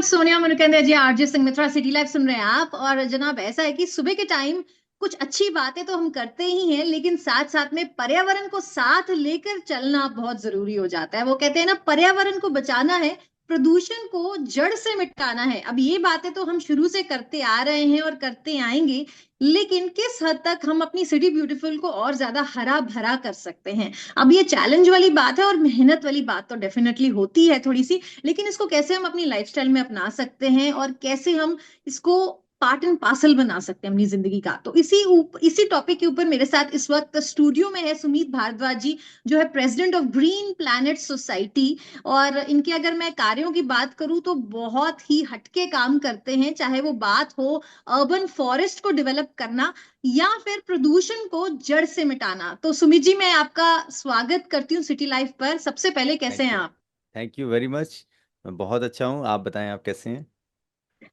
सोनिया मुनकंद जी, RJ Singh मित्रा, city life सुन रहे हैं आप। और जनाब, ऐसा है कि सुबह के टाइम कुछ अच्छी बातें तो हम करते ही हैं, लेकिन साथ साथ में पर्यावरण को साथ लेकर चलना बहुत जरूरी हो जाता है। वो कहते हैं ना, पर्यावरण को बचाना है, प्रदूषण को जड़ से मिटाना है। अब ये बातें तो हम शुरू से करते आ रहे हैं और करते आएंगे, लेकिन किस हद तक हम अपनी सिटी ब्यूटीफुल को और ज्यादा हरा भरा कर सकते हैं। अब ये चैलेंज वाली बात है और मेहनत वाली बात तो डेफिनेटली होती है थोड़ी सी, लेकिन इसको कैसे हम अपनी लाइफस्टाइल में अपना सकते हैं और कैसे हम इसको पार्ट एंड पार्सल बना सकते हैं अपनी जिंदगी का। तो इसी टॉपिक के ऊपर मेरे साथ इस वक्त स्टूडियो में है सुमित भारद्वाज जी, जो है president of green planet society. और इनके अगर मैं कार्यों की बात करूं तो बहुत ही हटके काम करते हैं, चाहे वो बात हो अर्बन फॉरेस्ट को डेवलप करना या फिर प्रदूषण को जड़ से मिटाना। तो सुमित जी, मैं आपका स्वागत करती हूँ सिटी लाइफ पर। सबसे पहले कैसे थैंक हैं यू। आप? Thank you very much. मैं बहुत अच्छा हूँ। आप बताएं, आप कैसे हैं?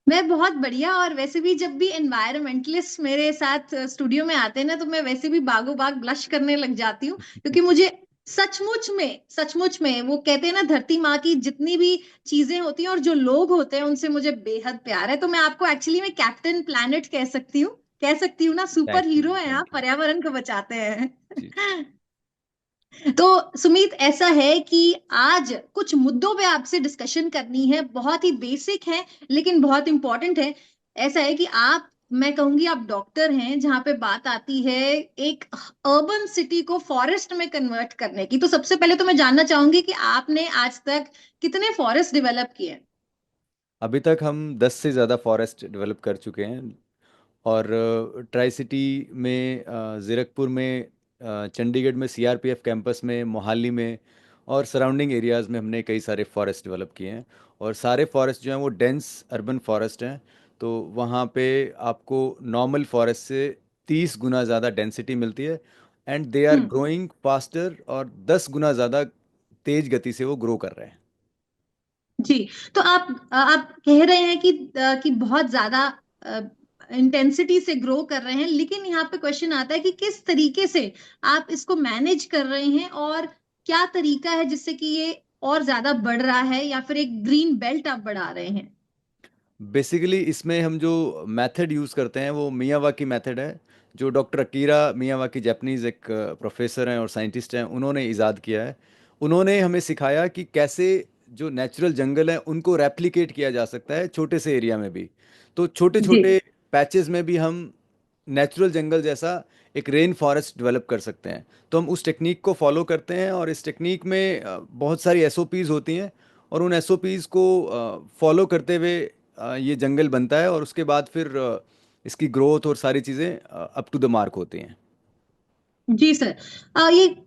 मैं बहुत बढ़िया। और वैसे भी जब भी एनवायरमेंटलिस्ट मेरे साथ स्टूडियो में आते हैं ना, तो मैं वैसे भी बागों बाग ब्लश करने लग जाती हूँ, क्योंकि मुझे सचमुच में वो कहते हैं ना, धरती माँ की जितनी भी चीजें होती हैं और जो लोग होते हैं उनसे मुझे बेहद प्यार है। तो मैं आपको एक्चुअली में कैप्टन प्लैनेट कह सकती हूँ ना, सुपर थैंक हीरो यू, हैं आप, थैंक यू। पर्यावरण को बचाते हैं। जी। तो सुमीत, ऐसा है कि आज कुछ मुद्दों पे आपसे डिस्कशन करनी है, बहुत ही बेसिक है लेकिन बहुत इंपॉर्टेंट है। ऐसा है कि आप, मैं कहूंगी आप डॉक्टर हैं, जहां पे बात आती है एक अर्बन सिटी को फॉरेस्ट में कन्वर्ट करने की। तो सबसे पहले तो मैं जानना चाहूंगी कि आपने आज तक कितने फॉरेस्ट डेवलप किए हैं? अभी तक हम 10 से ज़्यादा फॉरेस्ट डेवलप कर चुके हैं। और ट्राई सिटी में, ज़ीरकपुर में, चंडीगढ़ में, सीआरपीएफ कैंपस में, मोहाली में और सराउंडिंग एरियाज़ में हमने कई सारे फॉरेस्ट डेवलप किए हैं। और सारे फॉरेस्ट जो हैं वो डेंस अर्बन फॉरेस्ट हैं। तो वहाँ पे आपको नॉर्मल फॉरेस्ट से 30 गुना ज़्यादा डेंसिटी मिलती है। And they are hmm. Growing faster, और 10 गुना ज़्यादा तेज गति से वो ग्रो कर रहे हैं। जी। तो आप कह रहे हैं कि बहुत ज्यादा इंटेंसिटी से ग्रो कर रहे हैं, लेकिन यहाँ पे क्वेश्चन आता है कि किस तरीके से आप इसको मैनेज कर रहे हैं, और क्या तरीका है जिससे कि ये और ज्यादा बढ़ रहा है, या फिर एक ग्रीन बेल्ट आप बढ़ा रहे हैं? बेसिकली इसमें हम जो मेथड यूज़ करते हैं वो मियावाकी मेथड है, जो डॉक्टर अकीरा मियावाकी, जापानीज एक प्रोफेसर हैं और साइंटिस्ट हैं, उन्होंने इजाद किया है। उन्होंने हमें सिखाया कि कैसे जो नेचुरल जंगल है उनको रेप्लिकेट किया जा सकता है छोटे से एरिया में भी। तो छोटे जी। छोटे पैचेस में भी हम नेचुरल जंगल जैसा एक रेन फॉरेस्ट डेवलप कर सकते हैं। तो हम उस टेक्निक को फॉलो करते हैं, और इस टेक्निक में बहुत सारी एसओपीज होती हैं। और उन एसओपीज को फॉलो करते हुए ये जंगल बनता है, और उसके बाद फिर इसकी ग्रोथ और सारी चीज़ें अप टू द मार्क होती हैं। जी सर।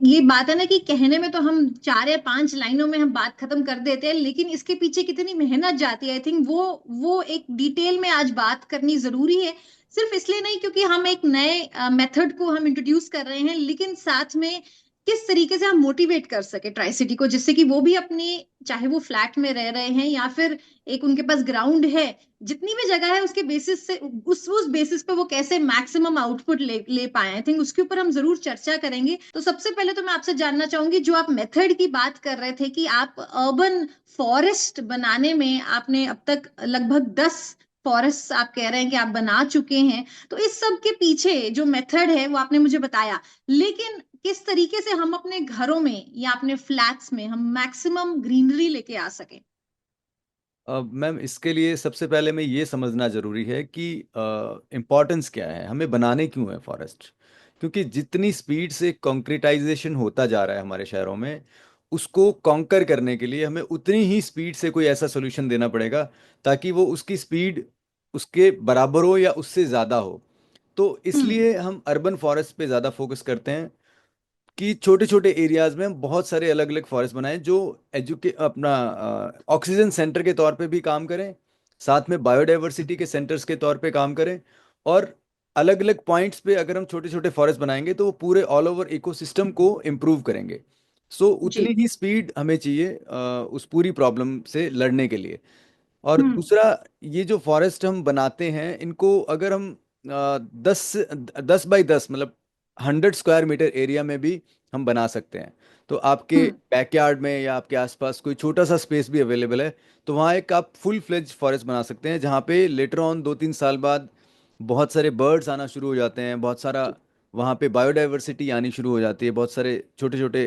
ये बात है ना कि कहने में तो हम 4 या 5 लाइनों में हम बात खत्म कर देते हैं, लेकिन इसके पीछे कितनी मेहनत जाती है, आई थिंक वो एक डिटेल में आज बात करनी जरूरी है। सिर्फ इसलिए नहीं क्योंकि हम एक नए मेथड को हम इंट्रोड्यूस कर रहे हैं, लेकिन साथ में किस तरीके से हम मोटिवेट कर सके ट्राई सिटी को, जिससे कि वो भी अपनी, चाहे वो फ्लैट में रह रहे हैं या फिर एक उनके पास ग्राउंड है, जितनी भी जगह है उसके बेसिस से, उस बेसिस पे वो कैसे मैक्सिमम आउटपुट ले पाए। आई थिंक उसके ऊपर हम जरूर चर्चा करेंगे। तो सबसे पहले तो मैं आपसे जानना चाहूंगी, जो आप मेथड की बात कर रहे थे कि आप अर्बन फॉरेस्ट बनाने में आपने अब तक लगभग 10 फॉरेस्ट आप कह रहे हैं कि आप बना चुके हैं। तो इस सब के पीछे जो मेथड है वो आपने मुझे बताया, लेकिन किस तरीके से हम अपने घरों में या अपने फ्लैट्स में हम मैक्सिमम ग्रीनरी लेके आ सके? अब मैम, इसके लिए सबसे पहले में ये समझना ज़रूरी है कि इम्पोर्टेंस क्या है, हमें बनाने क्यों है फॉरेस्ट। क्योंकि जितनी स्पीड से कंक्रीटाइजेशन होता जा रहा है हमारे शहरों में, उसको कॉन्कर करने के लिए हमें उतनी ही स्पीड से कोई ऐसा सोल्यूशन देना पड़ेगा ताकि वो उसकी स्पीड उसके बराबर हो या उससे ज़्यादा हो। तो हम्म। इसलिए हम अर्बन फॉरेस्ट पे ज़्यादा फोकस करते हैं कि छोटे छोटे एरियाज में हम बहुत सारे अलग अलग फॉरेस्ट बनाएं, जो एजुके अपना ऑक्सीजन सेंटर के तौर पे भी काम करें, साथ में बायोडाइवर्सिटी के सेंटर्स के तौर पे काम करें। और अलग अलग पॉइंट्स पे अगर हम छोटे छोटे फॉरेस्ट बनाएंगे तो वो पूरे ऑल ओवर इकोसिस्टम को इम्प्रूव करेंगे। सो जी। उतनी ही स्पीड हमें चाहिए उस पूरी प्रॉब्लम से लड़ने के लिए। और हम्म। दूसरा, ये जो फॉरेस्ट हम बनाते हैं इनको अगर हम 10 10 बाई 10, मतलब 100 स्क्वायर मीटर एरिया में भी हम बना सकते हैं। तो आपके हम्म। बैकयार्ड में या आपके आसपास कोई छोटा सा स्पेस भी अवेलेबल है, तो वहाँ एक आप फुल फ्लेज फॉरेस्ट बना सकते हैं, जहाँ पे लेटर ऑन 2-3 साल बाद बहुत सारे बर्ड्स आना शुरू हो जाते हैं, बहुत सारा वहाँ पे बायोडाइवर्सिटी आनी शुरू हो जाती है, बहुत सारे छोटे छोटे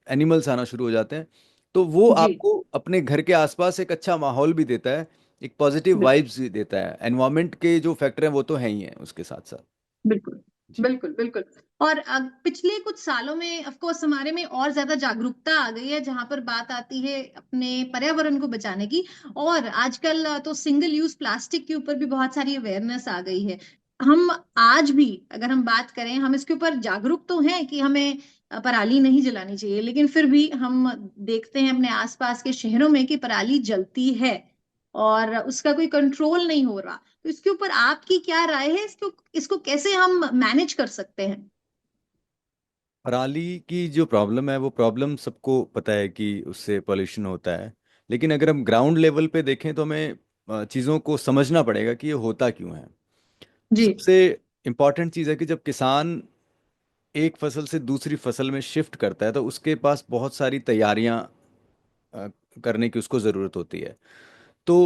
एनिमल्स आना शुरू हो जाते हैं। तो वो जी। आपको अपने घर के आसपास एक अच्छा माहौल भी देता है, एक पॉजिटिव बिल्कुल। वाइब्स भी देता है। एनवायरनमेंट के जो फैक्टर हैं वो तो हैं ही हैं उसके साथ साथ। बिल्कुल। जी। बिल्कुल। बिल्कुल। और पिछले कुछ सालों में ऑफ कोर्स हमारे में और ज्यादा जागरूकता आ गई है जहां पर बात आती है अपने पर्यावरण को बचाने की। और आजकल तो सिंगल यूज प्लास्टिक के ऊपर भी बहुत सारी अवेयरनेस आ गई है। हम आज भी अगर हम बात करें, हम इसके ऊपर जागरूक तो हैं कि हमें पराली नहीं जलानी चाहिए, लेकिन फिर भी हम देखते हैं अपने आसपास के शहरों में कि पराली जलती है और उसका कोई कंट्रोल नहीं हो रहा। तो इसके ऊपर आपकी क्या राय है? इसको इसको कैसे हम मैनेज कर सकते हैं? पराली की जो प्रॉब्लम है वो प्रॉब्लम सबको पता है कि उससे पोल्यूशन होता है। लेकिन अगर हम ग्राउंड लेवल पे देखें तो हमें चीज़ों को समझना पड़ेगा कि ये होता क्यों है। जी। सबसे इम्पॉर्टेंट चीज़ है कि जब किसान एक फसल से दूसरी फसल में शिफ्ट करता है तो उसके पास बहुत सारी तैयारियां अ, करने की उसको ज़रूरत होती है। तो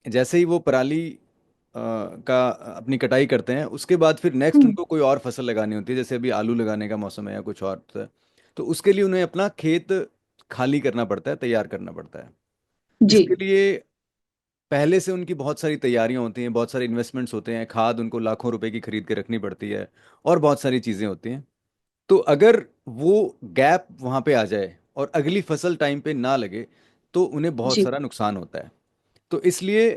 जैसे ही वो पराली का अपनी कटाई करते हैं, उसके बाद फिर नेक्स्ट हम्म। उनको कोई और फसल लगानी होती है, जैसे अभी आलू लगाने का मौसम है या कुछ और तो है। तो उसके लिए उन्हें अपना खेत खाली करना पड़ता है, तैयार करना पड़ता है। जी। इसके लिए पहले से उनकी बहुत सारी तैयारियां होती हैं, बहुत सारे इन्वेस्टमेंट्स होते हैं, खाद उनको लाखों रुपए की खरीद के रखनी पड़ती है, और बहुत सारी चीज़ें होती हैं। तो अगर वो गैप वहाँ पे आ जाए और अगली फसल टाइम पे ना लगे, तो उन्हें बहुत जी। सारा नुकसान होता है। तो इसलिए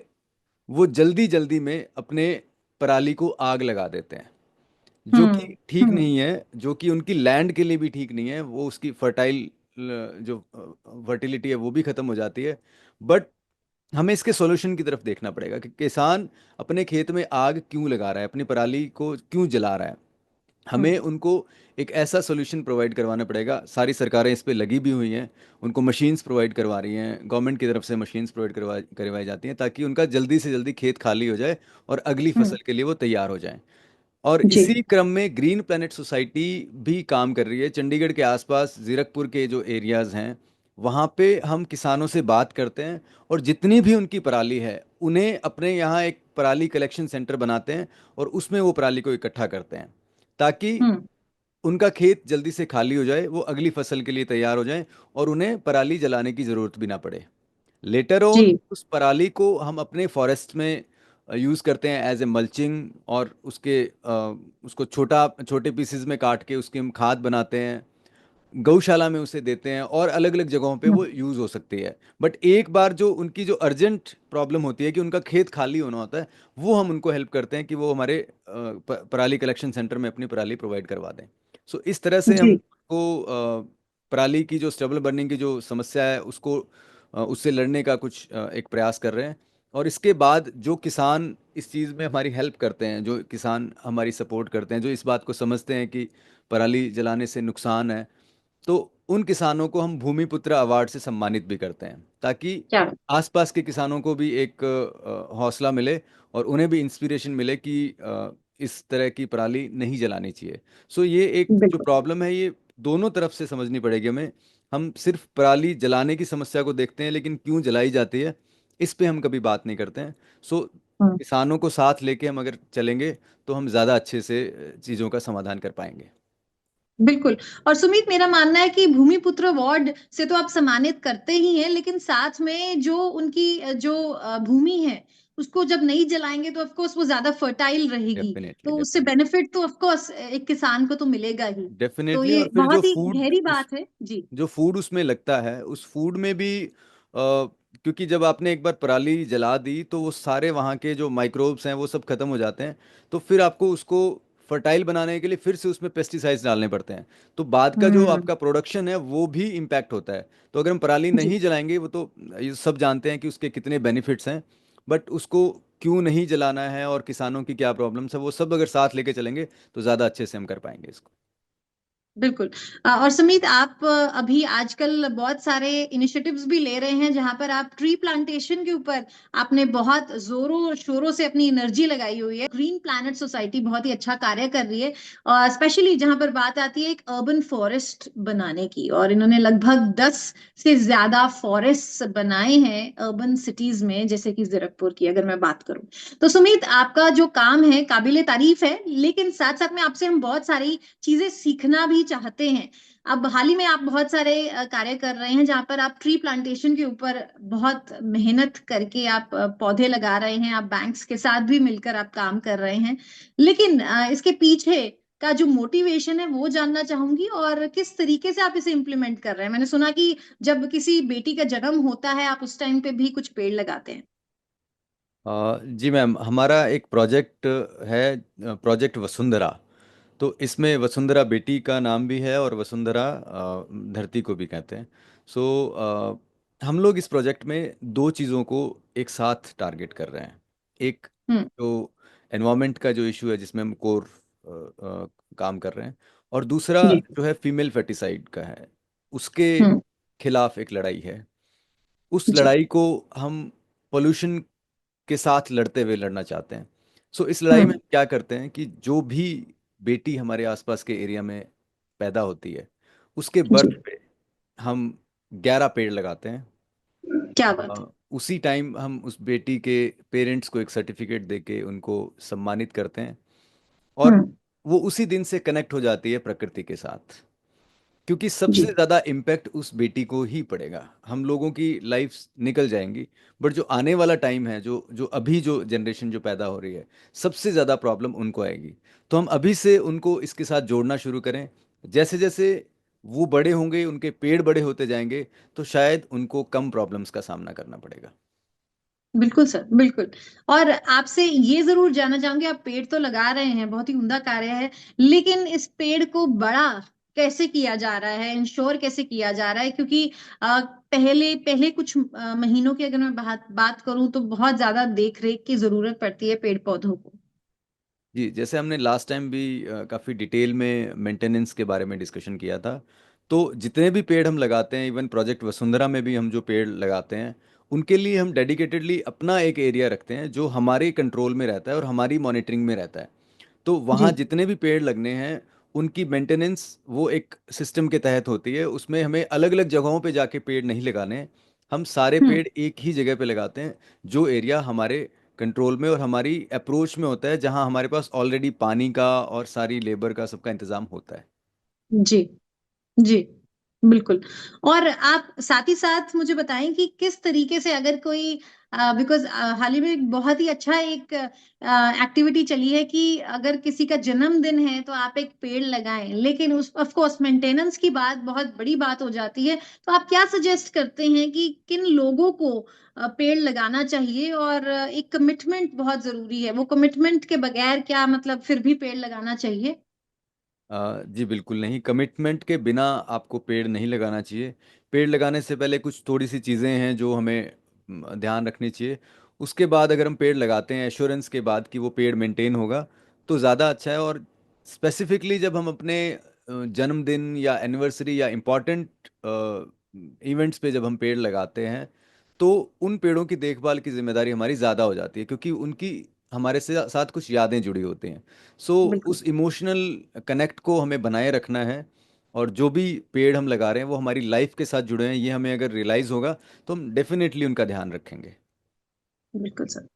वो जल्दी जल्दी में अपने पराली को आग लगा देते हैं, जो हम्म। कि ठीक हम्म। नहीं है, जो कि उनकी लैंड के लिए भी ठीक नहीं है। वो उसकी फर्टाइल जो फर्टिलिटी है वो भी खत्म हो जाती है। बट हमें इसके सॉल्यूशन की तरफ देखना पड़ेगा कि किसान अपने खेत में आग क्यों लगा रहा है, अपनी पराली को क्यों जला रहा है। हम्म। हमें उनको एक ऐसा सोल्यूशन प्रोवाइड करवाना पड़ेगा। सारी सरकारें इस पे लगी भी हुई हैं, उनको मशीन्स प्रोवाइड करवा रही हैं, गवर्नमेंट की तरफ से मशीन्स प्रोवाइड करवाई जाती हैं, ताकि उनका जल्दी से जल्दी खेत खाली हो जाए और अगली हम्म। फसल के लिए वो तैयार हो जाएं। और जी। इसी क्रम में ग्रीन प्लैनेट सोसाइटी भी काम कर रही है। चंडीगढ़ के आसपास जीरकपुर के जो एरियाज हैं, वहाँ पे हम किसानों से बात करते हैं, और जितनी भी उनकी पराली है उन्हें अपने यहाँ एक पराली कलेक्शन सेंटर बनाते हैं, और उसमें वो पराली को इकट्ठा करते हैं, ताकि हम्म। उनका खेत जल्दी से खाली हो जाए, वो अगली फसल के लिए तैयार हो जाए, और उन्हें पराली जलाने की ज़रूरत भी ना पड़े। Letter ji. ऑन उस पराली को हम अपने फॉरेस्ट में यूज़ करते हैं एज ए मल्चिंग, और उसको छोटा छोटे पीसेस में काट के उसकी हम खाद बनाते हैं, गौशाला में उसे देते हैं, और अलग अलग जगहों पे हम्म। वो यूज़ हो सकती है। बट एक बार जो उनकी जो अर्जेंट प्रॉब्लम होती है कि उनका खेत खाली होना होता है, वो हम उनको हेल्प करते हैं कि वो हमारे पराली कलेक्शन सेंटर में अपनी पराली प्रोवाइड करवा दें। सो इस तरह से हम जी। को पराली की जो स्टबल बर्निंग की जो समस्या है उसको उससे लड़ने का कुछ एक प्रयास कर रहे हैं। और इसके बाद जो किसान इस चीज़ में हमारी हेल्प करते हैं, जो किसान हमारी सपोर्ट करते हैं, जो इस बात को समझते हैं कि पराली जलाने से नुकसान है, तो उन किसानों को हम भूमिपुत्र अवार्ड से सम्मानित भी करते हैं, ताकि क्या? आसपास के किसानों को भी एक हौसला मिले, और उन्हें भी इंस्पिरेशन मिले कि इस तरह की पराली नहीं जलानी चाहिए। सो ये एक जो बिल्कुल। प्रॉब्लम है, ये दोनों तरफ से समझनी पड़ेगी हमें। हम सिर्फ पराली जलाने की समस्या को देखते हैं, लेकिन क्यों जलाई जाती है इस पे हम कभी बात नहीं करते हैं। सो हम्म। किसानों को साथ लेके हम अगर चलेंगे, तो हम ज़्यादा अच्छे से चीज़ों का समाधान कर पाएंगे। बिल्कुल। और सुमित, मेरा मानना है कि भूमिपुत्र अवार्ड से तो आप सम्मानित करते ही हैं, लेकिन साथ में जो उनकी जो भूमि है उसको जब नहीं जलाएंगे तो ऑफ कोर्स वो ज्यादा फर्टाइल रहेगी। डेफिनेटली तो उससे डेफिनेटली बेनिफिट तो ऑफ कोर्स एक किसान को तो मिलेगा ही। तो डेफिनेटली। ये और फिर जो बहुत ही फूड गहरी उस बात है जी। जो फूड उसमें लगता है, उस फूड में भी क्योंकि जब आपने एक बार पराली जला दी तो वो सारे वहाँ के जो माइक्रोब्स हैं वो सब खत्म हो जाते हैं। तो फिर आपको उसको फर्टाइल बनाने के लिए फिर से उसमें पेस्टिसाइड्स डालने पड़ते हैं। तो बाद का जो हम्म। आपका प्रोडक्शन है वो भी इम्पैक्ट होता है। तो अगर हम पराली जी। नहीं जलाएंगे, वो तो ये सब जानते हैं कि उसके कितने बेनिफिट्स हैं, बट उसको क्यों नहीं जलाना है और किसानों की क्या प्रॉब्लम्स है, वो सब अगर साथ लेके चलेंगे तो ज़्यादा अच्छे से हम कर पाएंगे इसको। बिल्कुल। और सुमित, आप अभी आजकल बहुत सारे इनिशिएटिव्स भी ले रहे हैं जहां पर आप ट्री प्लांटेशन के ऊपर आपने बहुत जोरों शोरों से अपनी एनर्जी लगाई हुई है। ग्रीन प्लैनेट सोसाइटी बहुत ही अच्छा कार्य कर रही है, और स्पेशली जहां पर बात आती है एक अर्बन फॉरेस्ट बनाने की, और इन्होंने लगभग 10 से ज्यादा फॉरेस्ट बनाए हैं अर्बन सिटीज में, जैसे कि जीरकपुर की अगर मैं बात करूं। तो सुमित, आपका जो काम है काबिले तारीफ है, लेकिन साथ साथ में आपसे हम बहुत सारी चीजें सीखना भी चाहते हैं। अब हाल ही में आप बहुत सारे कार्य कर रहे हैं जहां पर आप ट्री प्लांटेशन के ऊपर बहुत मेहनत करके आप पौधे लगा रहे हैं, आप बैंक्स के साथ भी मिलकर आप काम कर रहे हैं। लेकिन इसके पीछे का जो मोटिवेशन है वो जानना चाहूंगी, और किस तरीके से आप इसे इम्प्लीमेंट कर रहे हैं। मैंने सुना कि जब किसी बेटी का जन्म होता है आप उस टाइम पे भी कुछ पेड़ लगाते हैं। जी मैम, हमारा एक प्रोजेक्ट है, प्रोजेक्ट वसुंधरा। तो इसमें वसुंधरा बेटी का नाम भी है और वसुंधरा धरती को भी कहते हैं। सो हम लोग इस प्रोजेक्ट में दो चीज़ों को एक साथ टारगेट कर रहे हैं। एक हम्म। जो एनवायरनमेंट का जो इशू है जिसमें हम कोर काम कर रहे हैं, और दूसरा जी। जो है फीमेल फेटिसाइड का है, उसके हम्म। खिलाफ एक लड़ाई है। उस जी। लड़ाई को हम पोल्यूशन के साथ लड़ते हुए लड़ना चाहते हैं। सो इस लड़ाई में हम्म। हम क्या करते हैं कि जो भी बेटी हमारे आसपास के एरिया में पैदा होती है, उसके जी। बर्थ पे हम 11 पेड़ लगाते हैं। क्या बात है। उसी टाइम हम उस बेटी के पेरेंट्स को एक सर्टिफिकेट देके उनको सम्मानित करते हैं, और हम्म। वो उसी दिन से कनेक्ट हो जाती है प्रकृति के साथ। क्योंकि सबसे जी। ज्यादा इम्पैक्ट उस बेटी को ही पड़ेगा। हम लोगों की लाइफ निकल जाएंगी, बट जो आने वाला टाइम है, जो जो अभी जो जनरेशन जो पैदा हो रही है, सबसे ज्यादा प्रॉब्लम उनको आएगी। तो हम अभी से उनको इसके साथ जोड़ना शुरू करें। जैसे जैसे वो बड़े होंगे, उनके पेड़ बड़े होते जाएंगे, तो शायद उनको कम प्रॉब्लम्स का सामना करना पड़ेगा। बिल्कुल सर, बिल्कुल। और आपसे ये जरूर जानना चाहूंगी, आप पेड़ तो लगा रहे हैं, बहुत ही उम्दा कार्य है, लेकिन इस पेड़ को बड़ा कैसे किया जा रहा है, इंश्योर कैसे किया जा रहा है? क्योंकि पहले पहले कुछ महीनों की अगर मैं बात बात करूं तो बहुत ज्यादा देख रेख की जरूरत पड़ती है पेड़ पौधों को। जी, जैसे हमने लास्ट टाइम भी काफ़ी डिटेल में मेंटेनेंस के बारे में डिस्कशन किया था। तो जितने भी पेड़ हम लगाते हैं, इवन प्रोजेक्ट वसुंधरा में भी हम जो पेड़ लगाते हैं, उनके लिए हम डेडिकेटेडली अपना एक एरिया रखते हैं जो हमारे कंट्रोल में रहता है और हमारी मॉनिटरिंग में रहता है। तो वहाँ जी। जितने भी पेड़ लगने हैं, उनकी मेंटेनेंस वो एक सिस्टम के तहत होती है। उसमें हमें अलग अलग जगहों पे जाके पेड़ नहीं लगाने हैं। हम सारे हम्म। पेड़ एक ही जगह पे लगाते हैं, जो एरिया हमारे कंट्रोल में और हमारी अप्रोच में होता है, जहाँ हमारे पास ऑलरेडी पानी का और सारी लेबर का सबका इंतजाम होता है। जी। जी। बिल्कुल। और आप साथ ही साथ मुझे बताएं कि किस तरीके से अगर कोई, बिकॉज हाल ही में बहुत ही अच्छा एक एक्टिविटी चली है कि अगर किसी का जन्मदिन है तो आप एक पेड़ लगाएं, लेकिन उस ऑफ कोर्स मेंटेनेंस की बात बहुत बड़ी बात हो जाती है। तो आप क्या सजेस्ट करते हैं कि किन लोगों को पेड़ लगाना चाहिए? और एक कमिटमेंट बहुत जरूरी है, वो कमिटमेंट के बगैर क्या मतलब फिर भी पेड़ लगाना चाहिए? जी बिल्कुल नहीं, कमिटमेंट के बिना आपको पेड़ नहीं लगाना चाहिए। पेड़ लगाने से पहले कुछ थोड़ी सी चीज़ें हैं जो हमें ध्यान रखनी चाहिए। उसके बाद अगर हम पेड़ लगाते हैं एश्योरेंस के बाद कि वो पेड़ मेंटेन होगा, तो ज़्यादा अच्छा है। और स्पेसिफिकली जब हम अपने जन्मदिन या एनिवर्सरी या इम्पॉर्टेंट इवेंट्स पे जब हम पेड़ लगाते हैं, तो उन पेड़ों की देखभाल की जिम्मेदारी हमारी ज़्यादा हो जाती है, क्योंकि उनकी हमारे से साथ कुछ यादें जुड़ी होती हैं। सो बिल्कुल। उस इमोशनल कनेक्ट को हमें बनाए रखना है। और जो भी पेड़ हम लगा रहे हैं वो हमारी लाइफ के साथ जुड़े हैं, ये हमें अगर रियलाइज़ होगा, तो हम डेफिनेटली उनका ध्यान रखेंगे। बिल्कुल सर।